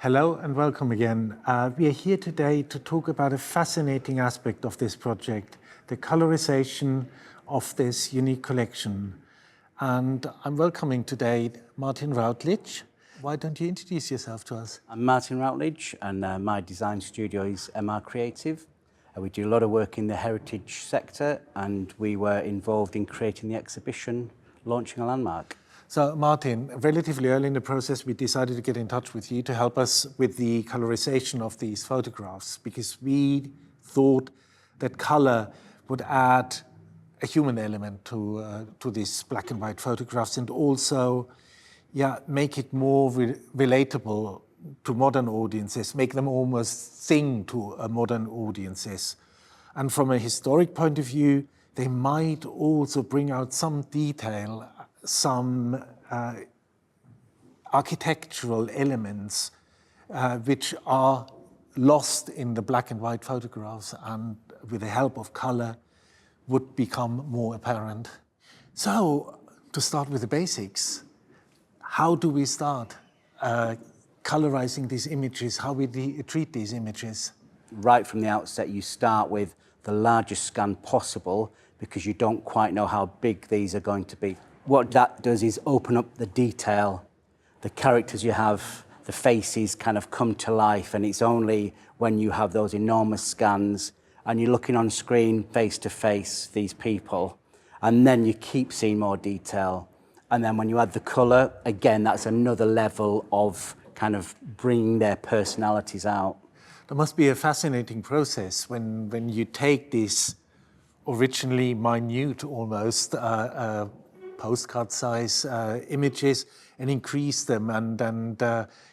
Hello and welcome again. We are here today to talk about a fascinating aspect of this project, the colorization of this unique collection. And I'm welcoming today Martyn Routledge. Why don't you introduce yourself to us? I'm Martyn Routledge and my design studio is MR Creative. We do a lot of work in the heritage sector and we were involved in creating the exhibition, launching a landmark. So Martyn, relatively early in the process we decided to get in touch with you to help us with the colorization of these photographs because we thought that color would add a human element to these black and white photographs and also make it more relatable to modern audiences, make them almost sing to modern audiences. And from a historic point of view, they might also bring out some detail, some architectural elements which are lost in the black and white photographs and with the help of color would become more apparent. So, to start with the basics, how do we start colorizing these images, how we treat these images? Right from the outset, you start with the largest scan possible because you don't quite know how big these are going to be. What that does is open up the detail. The characters you have, the faces kind of come to life, and it's only when you have those enormous scans and you're looking on screen face to face, these people, and then you keep seeing more detail. And then when you add the colour, again, that's another level of kind of bringing their personalities out. There must be a fascinating process when you take these originally minute, almost, postcard-size images and increase them, and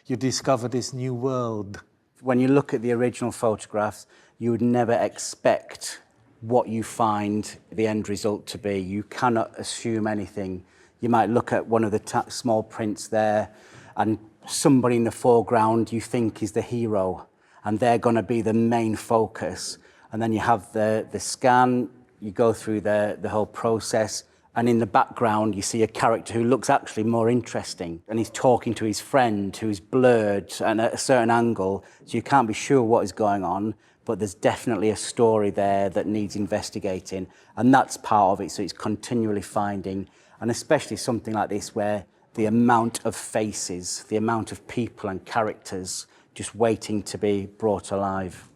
you discover this new world. When you look at the original photographs, you would never expect what you find the end result to be. You cannot assume anything. You might look at one of the small prints there and somebody in the foreground you think is the hero and they're going to be the main focus. And then you have the scan, you go through the whole process, and in the background you see a character who looks actually more interesting and he's talking to his friend who's blurred and at a certain angle, so you can't be sure what is going on, but there's definitely a story there that needs investigating, and that's part of it. So it's continually finding, and especially something like this where the amount of faces, the amount of people and characters just waiting to be brought alive.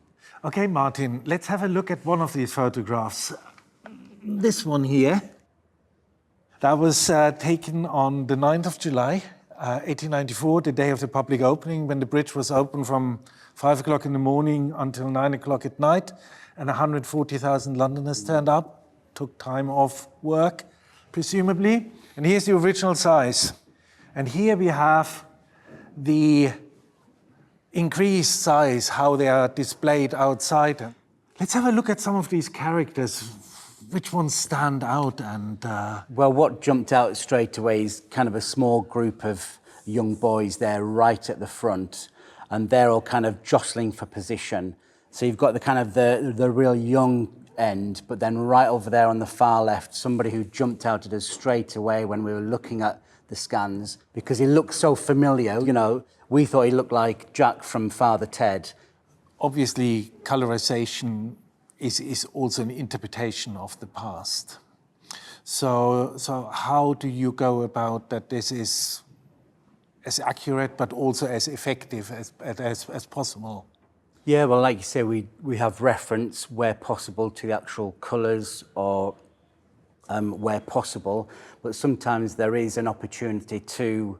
Okay, Martyn, let's have a look at one of these photographs. This one here. That was taken on the 9th of July, 1894, the day of the public opening, when the bridge was open from 5 o'clock in the morning until 9 o'clock at night, and 140,000 Londoners turned up, took time off work, presumably. And here's the original size. And here we have the increased size, how they are displayed outside. Let's have a look at some of these characters. Which ones stand out? And Well, what jumped out straight away is kind of a small group of young boys there right at the front, and they're all kind of jostling for position. So you've got the kind of the real young end, but then right over there on the far left, somebody who jumped out at us straight away when we were looking at the scans, because he looked so familiar. You know, we thought he looked like Jack from Father Ted. Obviously, colorization is also an interpretation of the past. So how do you go about that this is as accurate but also as effective as possible? Yeah, well, like you say, we have reference where possible to the actual colours or where possible, but sometimes there is an opportunity to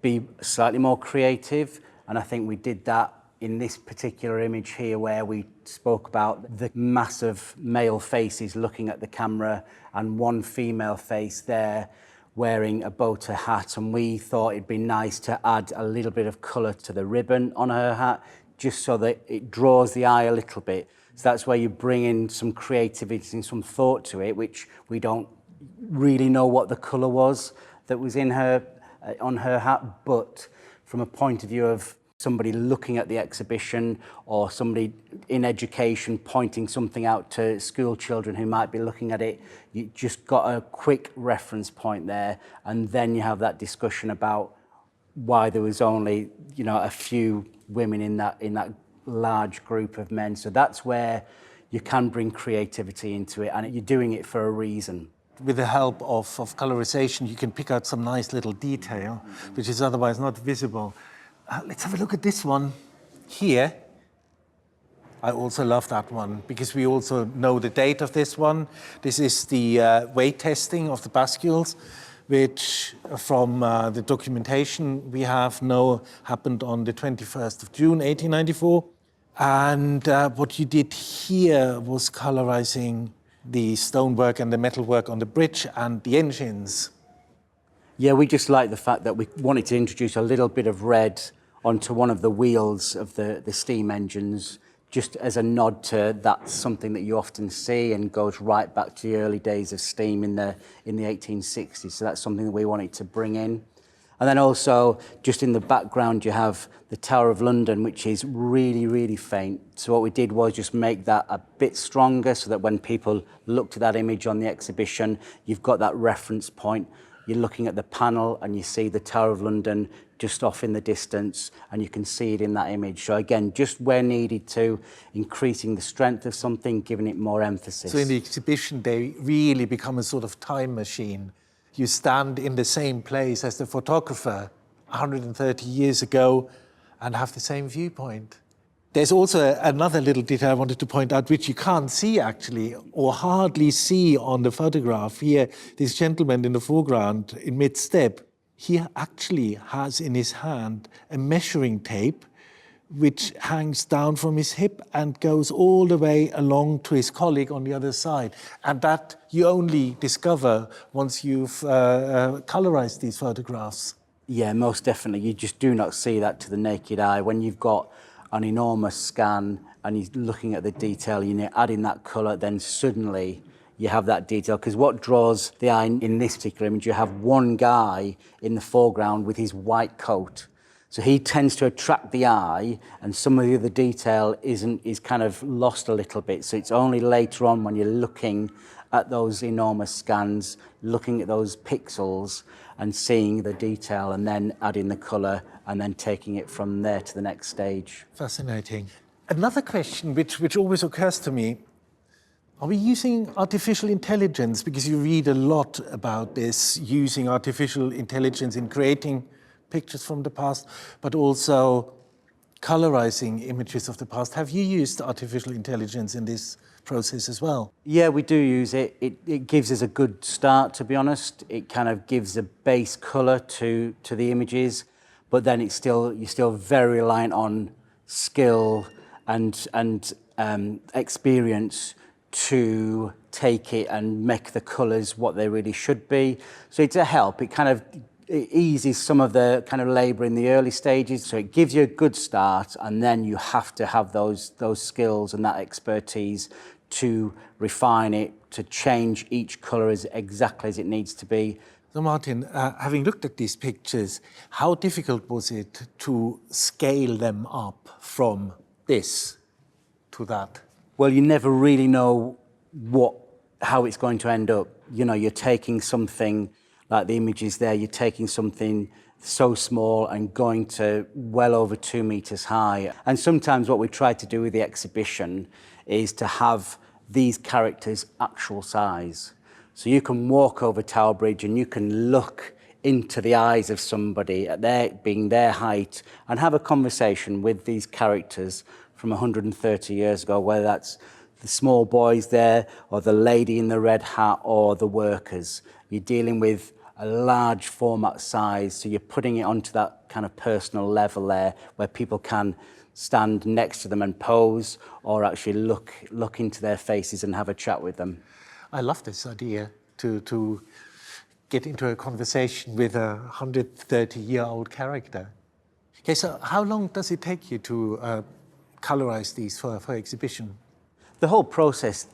be slightly more creative, and I think we did that in this particular image here where we spoke about the massive male faces looking at the camera and one female face there wearing a bow tie hat, and we thought it'd be nice to add a little bit of colour to the ribbon on her hat just so that it draws the eye a little bit. So that's where you bring in some creativity and some thought to it, which we don't really know what the colour was that was in her on her hat, but from a point of view of somebody looking at the exhibition or somebody in education pointing something out to school children who might be looking at it, you just got a quick reference point there, and then you have that discussion about why there was only, a few women in that large group of men. So that's where you can bring creativity into it, and you're doing it for a reason. With the help of colorization, you can pick out some nice little detail, which is otherwise not visible. Let's have a look at this one here. I also love that one because we also know the date of this one. This is the weight testing of the bascules, which from the documentation we have know happened on the 21st of June, 1894. And what you did here was colorizing the stonework and the metalwork on the bridge and the engines. Yeah, we just like the fact that we wanted to introduce a little bit of red onto one of the wheels of the steam engines, just as a nod to that's something that you often see and goes right back to the early days of steam in the 1860s. So that's something that we wanted to bring in. And then also, just in the background, you have the Tower of London, which is really, really faint. So what we did was just make that a bit stronger so that when people looked at that image on the exhibition, you've got that reference point. You're looking at the panel and you see the Tower of London just off in the distance, and you can see it in that image. So again, just where needed to, increasing the strength of something, giving it more emphasis. So in the exhibition, they really become a sort of time machine. You stand in the same place as the photographer 130 years ago and have the same viewpoint. There's also another little detail I wanted to point out, which you can't see actually, or hardly see on the photograph. Here, this gentleman in the foreground in mid-step, he actually has in his hand a measuring tape which hangs down from his hip and goes all the way along to his colleague on the other side. And that you only discover once you've colorized these photographs. Yeah, most definitely. You just do not see that to the naked eye. When you've got an enormous scan and you're looking at the detail, you're adding that color, then suddenly you have that detail. Because what draws the eye in this particular image, you have one guy in the foreground with his white coat. So he tends to attract the eye, and some of the other detail is kind of lost a little bit. So it's only later on when you're looking at those enormous scans, looking at those pixels and seeing the detail and then adding the colour and then taking it from there to the next stage. Fascinating. Another question which always occurs to me, are we using artificial intelligence? Because you read a lot about this, using artificial intelligence in creating pictures from the past, but also colorizing images of the past. Have you used artificial intelligence in this process as well? Yeah, we do use it. It gives us a good start, to be honest. It kind of gives a base color to the images, but then you're still very reliant on skill and experience to take it and make the colors what they really should be. So it's a help. It eases some of the kind of labour in the early stages, so it gives you a good start, and then you have to have those skills and that expertise to refine it, to change each colour exactly as it needs to be. So Martyn, having looked at these pictures, how difficult was it to scale them up from this to that? Well, you never really know how it's going to end up. You're taking something like the images there, you're taking something so small and going to well over 2 meters high. And sometimes what we try to do with the exhibition is to have these characters actual size. So you can walk over Tower Bridge and you can look into the eyes of somebody at their height and have a conversation with these characters from 130 years ago, whether that's the small boys there or the lady in the red hat or the workers. You're dealing with a large format size, so you're putting it onto that kind of personal level there where people can stand next to them and pose or actually look into their faces and have a chat with them. I love this idea to get into a conversation with a 130-year-old character. Okay, so how long does it take you to colorize these for exhibition? The whole process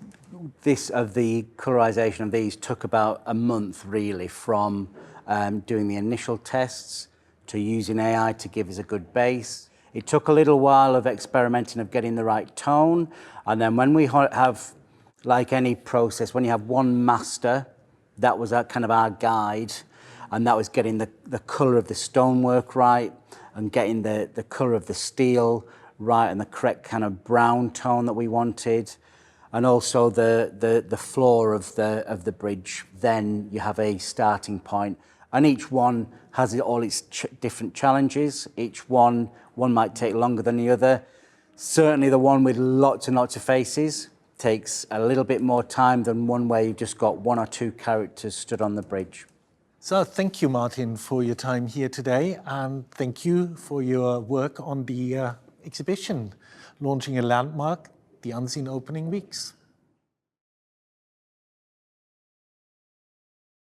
of the colorization of these took about a month, really, from doing the initial tests to using AI to give us a good base. It took a little while of experimenting, of getting the right tone. And then when we have, like any process, when you have one master, that was kind of our guide. and that was getting the colour of the stonework right, and getting the colour of the steel right, and the correct kind of brown tone that we wanted, and also the floor of the bridge. Then you have a starting point, and each one has all its different challenges. Each one might take longer than the other. Certainly the one with lots and lots of faces takes a little bit more time than one where you've just got one or two characters stood on the bridge. So thank you, Martyn, for your time here today, and thank you for your work on the exhibition, launching a landmark, the Unseen Opening Weeks.